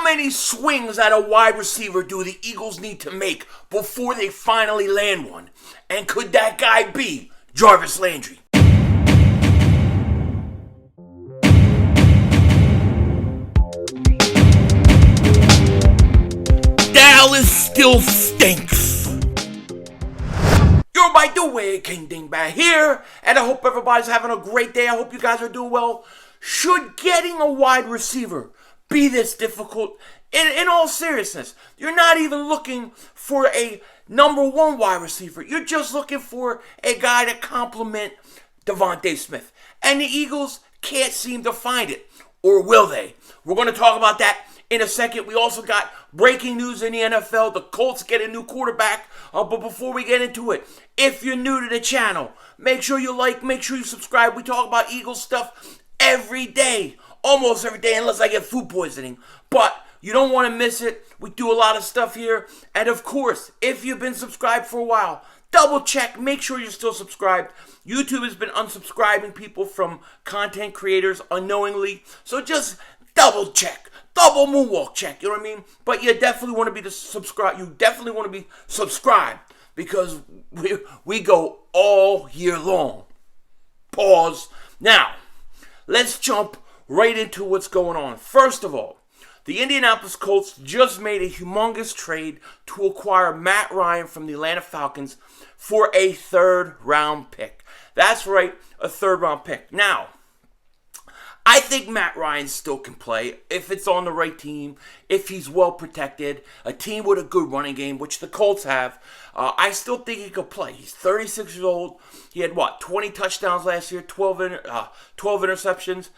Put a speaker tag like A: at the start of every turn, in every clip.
A: many swings at a wide receiver do the Eagles need to make before they finally land one? And could that guy be Jarvis Landry? Dallas still stinks. Yo, by the way, King Dingbat here, and I hope everybody's having a great day. I hope you guys are doing well. Should getting a wide receiver be this difficult? In all seriousness, you're not even looking for a number one wide receiver. You're just looking for a guy to complement Devontae Smith. And the Eagles can't seem to find it. Or will they? We're going to talk about that in a second. We also got breaking news in the NFL. The Colts get a new quarterback. But before we get into it, if you're new to the channel, make sure you like, make sure you subscribe. We talk about Eagles stuff every day. Almost every day, unless I get food poisoning. But you don't want to miss it. We do a lot of stuff here. And of course, if you've been subscribed for a while, double check. Make sure you're still subscribed. YouTube has been unsubscribing people from content creators unknowingly. So just double check. Double moonwalk check. You know what I mean? But you definitely want to be subscribed. You definitely want to be subscribed. Because we go all year long. Pause. Now, let's jump right into what's going on. First of all, the Indianapolis Colts just made a humongous trade to acquire Matt Ryan from the Atlanta Falcons for a third-round pick. That's right, a third-round pick. Now, I think Matt Ryan still can play if it's on the right team, if he's well protected, a team with a good running game, which the Colts have. I still think he could play. He's 36 years old. He had, 20 touchdowns last year, 12 interceptions.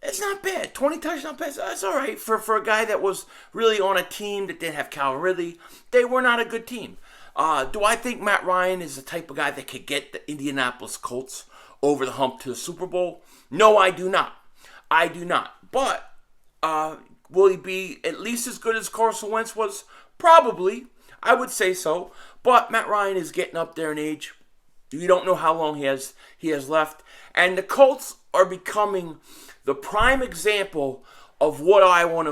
A: It's not bad. 20 touchdowns, that's all right for a guy that was really on a team that didn't have Cal Ridley. They were not a good team. Do I think Matt Ryan is the type of guy that could get the Indianapolis Colts over the hump to the Super Bowl? No, I do not. I do not. But will he be at least as good as Carson Wentz was? Probably. I would say so. But Matt Ryan is getting up there in age. You don't know how long he has left. And the Colts are becoming the prime example of what I want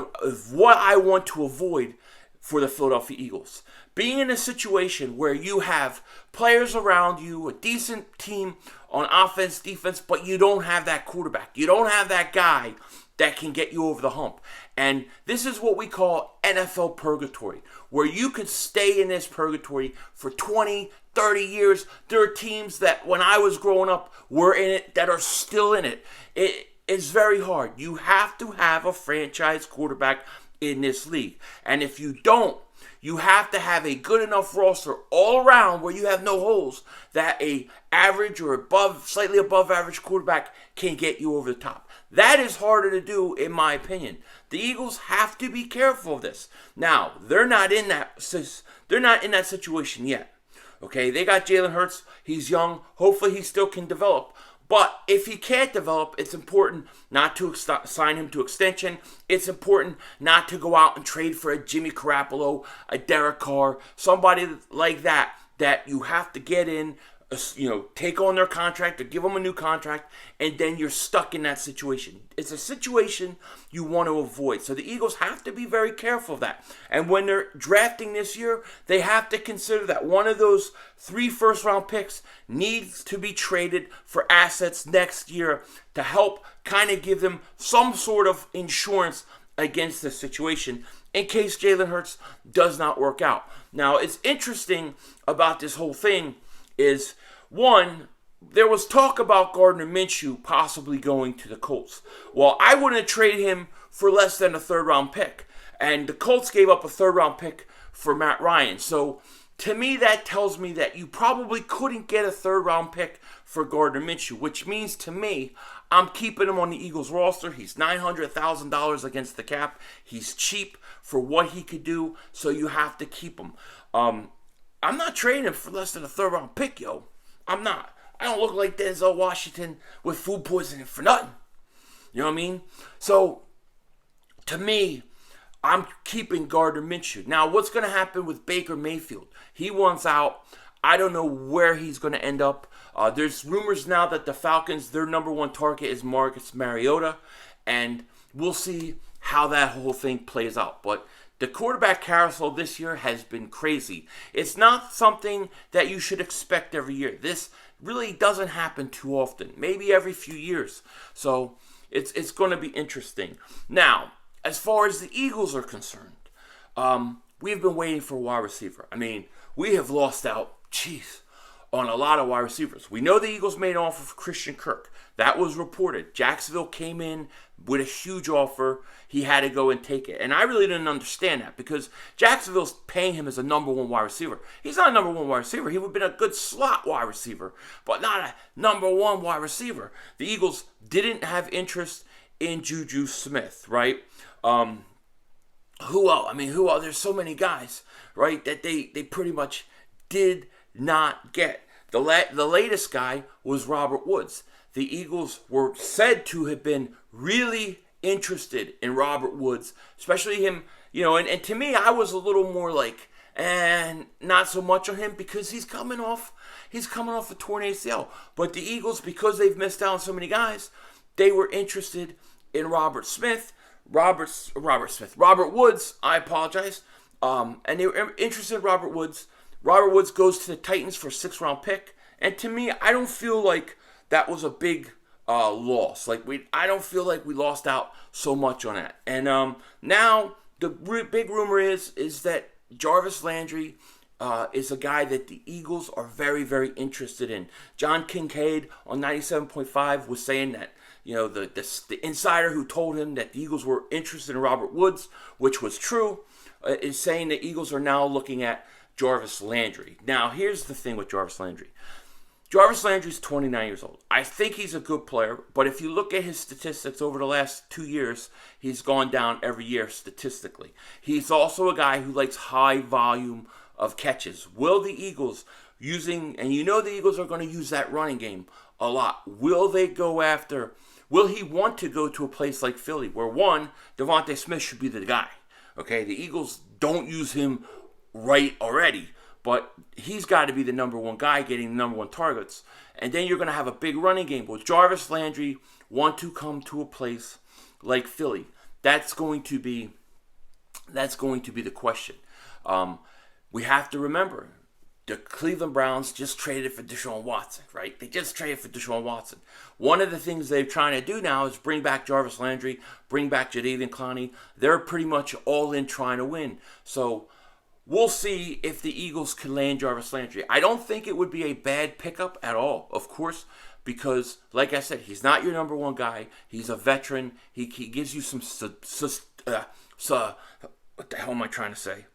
A: to avoid for the Philadelphia Eagles. Being in a situation where you have players around you, a decent team on offense, defense, but you don't have that quarterback. You don't have that guy that can get you over the hump. And this is what we call NFL purgatory, where you could stay in this purgatory for 20, 30 years. There are teams that when I was growing up were in it that are still in it. It is very hard. You have to have a franchise quarterback in this league. And if you don't, you have to have a good enough roster all around where you have no holes that a average or slightly above average quarterback can get you over the top. That is harder to do, in my opinion. The Eagles have to be careful of this. Now, they're not in that situation yet. Okay, they got Jalen Hurts. He's young. Hopefully, he still can develop. But if he can't develop, it's important not to sign him to extension. It's important not to go out and trade for a Jimmy Garoppolo, a Derek Carr, somebody like that you have to get in, take on their contract or give them a new contract, and then you're stuck in that situation. It's a situation you want to avoid. So the Eagles have to be very careful of that. And when they're drafting this year, they have to consider that one of those 3 first-round picks needs to be traded for assets next year to help kind of give them some sort of insurance against this situation in case Jalen Hurts does not work out. Now, it's interesting about this whole thing is, one, there was talk about Gardner Minshew possibly going to the Colts. Well, I wouldn't trade him for less than a third-round pick. And the Colts gave up a third-round pick for Matt Ryan. So, to me, that tells me that you probably couldn't get a third-round pick for Gardner Minshew, which means to me, I'm keeping him on the Eagles roster. He's $900,000 against the cap. He's cheap for what he could do, so you have to keep him. I'm not trading him for less than a third-round pick, yo. I'm not. I don't look like Denzel Washington with food poisoning for nothing. You know what I mean? So, to me, I'm keeping Gardner Minshew. Now, what's going to happen with Baker Mayfield? He wants out. I don't know where he's going to end up. There's rumors now that the Falcons, their number one target is Marcus Mariota. And we'll see how that whole thing plays out. But the quarterback carousel this year has been crazy. It's not something that you should expect every year. This really doesn't happen too often, maybe every few years. So it's going to be interesting. Now, as far as the Eagles are concerned, we've been waiting for a wide receiver. I mean, we have lost out, on a lot of wide receivers. We know the Eagles made an offer for Christian Kirk. That was reported. Jacksonville came in with a huge offer. He had to go and take it. And I really didn't understand that because Jacksonville's paying him as a number one wide receiver. He's not a number one wide receiver. He would have been a good slot wide receiver, but not a number one wide receiver. The Eagles didn't have interest in Juju Smith, right? Who else? I mean, who else? There's so many guys, right, that they pretty much did not get. The latest guy was Robert Woods. The Eagles were said to have been really interested in Robert Woods, especially him, and to me, I was a little more like, not so much on him because he's coming off a torn ACL. But the Eagles, because they've missed out on so many guys, they were interested in Robert Woods, I apologize. And they were interested in Robert Woods. Robert Woods goes to the Titans for a 6th-round pick. And to me, I don't feel like that was a big loss. I don't feel like we lost out so much on that. And now the big rumor is that Jarvis Landry is a guy that the Eagles are very, very interested in. John Kincaid on 97.5 was saying that, the insider who told him that the Eagles were interested in Robert Woods, which was true, is saying the Eagles are now looking at Jarvis Landry. Now, here's the thing with Jarvis Landry. Jarvis Landry's 29 years old. I think he's a good player, but if you look at his statistics over the last 2 years, he's gone down every year statistically. He's also a guy who likes high volume of catches. Will the Eagles the Eagles are going to use that running game a lot. Will he want to go to a place like Philly where, one, Devontae Smith should be the guy? Okay, the Eagles don't use him right already, but he's got to be the number one guy getting the number one targets. And then you're going to have a big running game. Will Jarvis Landry want to come to a place like Philly? That's going to be the question. We have to remember, the Cleveland Browns just traded for Deshaun Watson, right? They just traded for Deshaun Watson. One of the things they're trying to do now is bring back Jarvis Landry, bring back Jadeveon Clowney. They're pretty much all in trying to win. So we'll see if the Eagles can land Jarvis Landry. I don't think it would be a bad pickup at all, of course, because, like I said, he's not your number one guy. He's a veteran. He gives you some what the hell am I trying to say?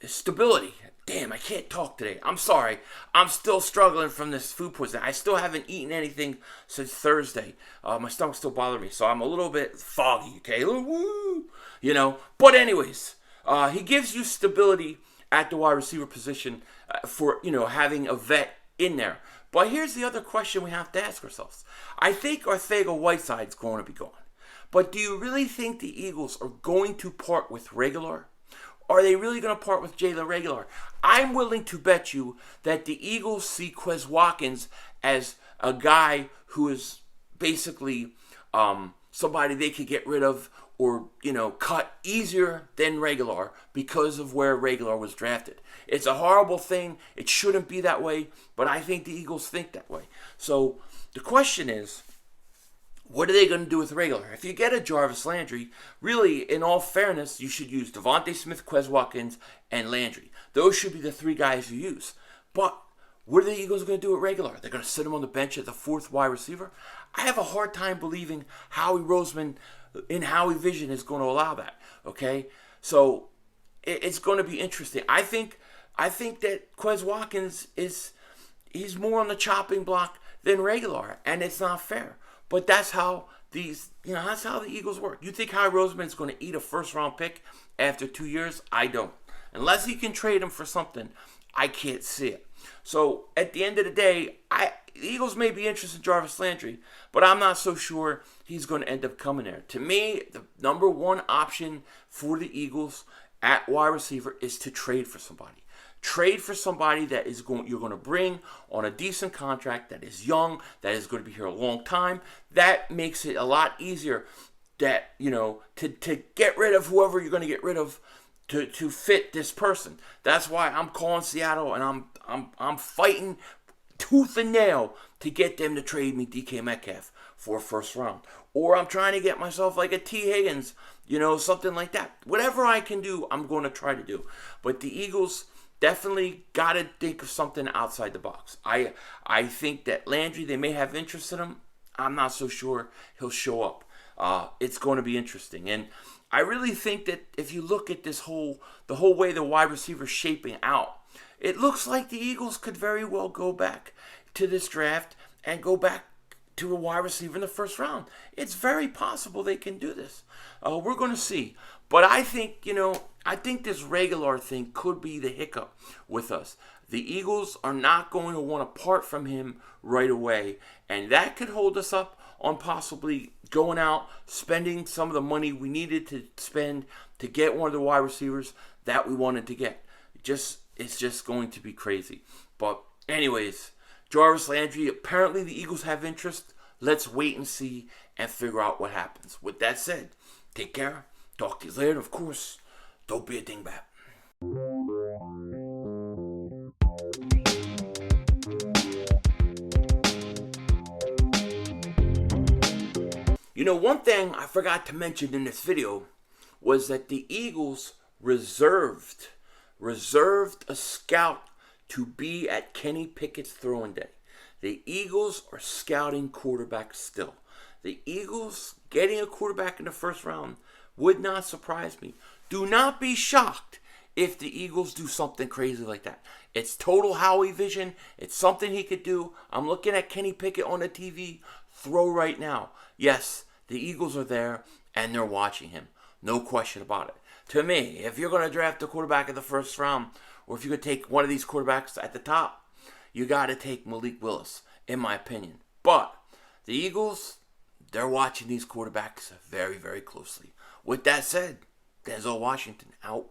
A: Stability. Damn, I can't talk today. I'm sorry. I'm still struggling from this food poisoning. I still haven't eaten anything since Thursday. My stomach's still bothering me, so I'm a little bit foggy, okay? But anyways, he gives you stability at the wide receiver position for, having a vet in there. But here's the other question we have to ask ourselves. I think Arcega-Whiteside's going to be gone. But do you really think the Eagles are going to part with Reagor? Are they really going to part with Jalen Reagaholor? I'm willing to bet you that the Eagles see Quez Watkins as a guy who is basically somebody they could get rid of or, cut easier than Reagor because of where Reagor was drafted. It's a horrible thing. It shouldn't be that way, but I think the Eagles think that way. So the question is, what are they going to do with Reagor? If you get a Jarvis Landry, really, in all fairness, you should use Devontae Smith, Quez Watkins, and Landry. Those should be the 3 guys you use. But what are the Eagles going to do with Reagor? They're going to sit him on the bench as the 4th wide receiver? I have a hard time believing Howie Roseman in Howie Vision is going to allow that. Okay? So it's going to be interesting. I think that Quez Watkins he's more on the chopping block than Reagor, and it's not fair. But that's how that's how the Eagles work. You think Howie Roseman is going to eat a 1st-round pick after 2 years? I don't. Unless he can trade him for something, I can't see it. So at the end of the day, the Eagles may be interested in Jarvis Landry, but I'm not so sure he's going to end up coming there. To me, the number one option for the Eagles at wide receiver is to trade for somebody. Trade for somebody that you're going to bring on a decent contract, that is young, that is going to be here a long time. That makes it a lot easier that, to get rid of whoever you're going to get rid of to fit this person. That's why I'm calling Seattle, and I'm fighting tooth and nail to get them to trade me DK Metcalf for a first round. Or I'm trying to get myself like a T. Higgins, something like that. Whatever I can do, I'm going to try to do. But the Eagles definitely got to think of something outside the box. I think that Landry, they may have interest in him. I'm not so sure he'll show up. It's going to be interesting. And I really think that if you look at the whole way the wide receiver's shaping out, it looks like the Eagles could very well go back to this draft and go back to a wide receiver in the first round. It's very possible they can do this. We're going to see. But I think, this Reagor thing could be the hiccup with us. The Eagles are not going to want to part from him right away, and that could hold us up on possibly going out, spending some of the money we needed to spend to get one of the wide receivers that we wanted to get. It's just going to be crazy. But anyways, Jarvis Landry, apparently the Eagles have interest. Let's wait and see and figure out what happens. With that said, take care. Talk to you later. Of course, don't be a dingbat. One thing I forgot to mention in this video was that the Eagles reserved a scout to be at Kenny Pickett's throwing day. The Eagles are scouting quarterbacks still. The Eagles getting a quarterback in the first round would not surprise me. Do not be shocked if the Eagles do something crazy like that. It's total Howie vision. It's something he could do. I'm looking at Kenny Pickett on the TV throw right now. Yes, the Eagles are there and they're watching him. No question about it. To me, if you're going to draft a quarterback in the first round, or if you're going to take one of these quarterbacks at the top, you got to take Malik Willis, in my opinion. But the Eagles, they're watching these quarterbacks very, very closely. With that said, Denzel Washington out.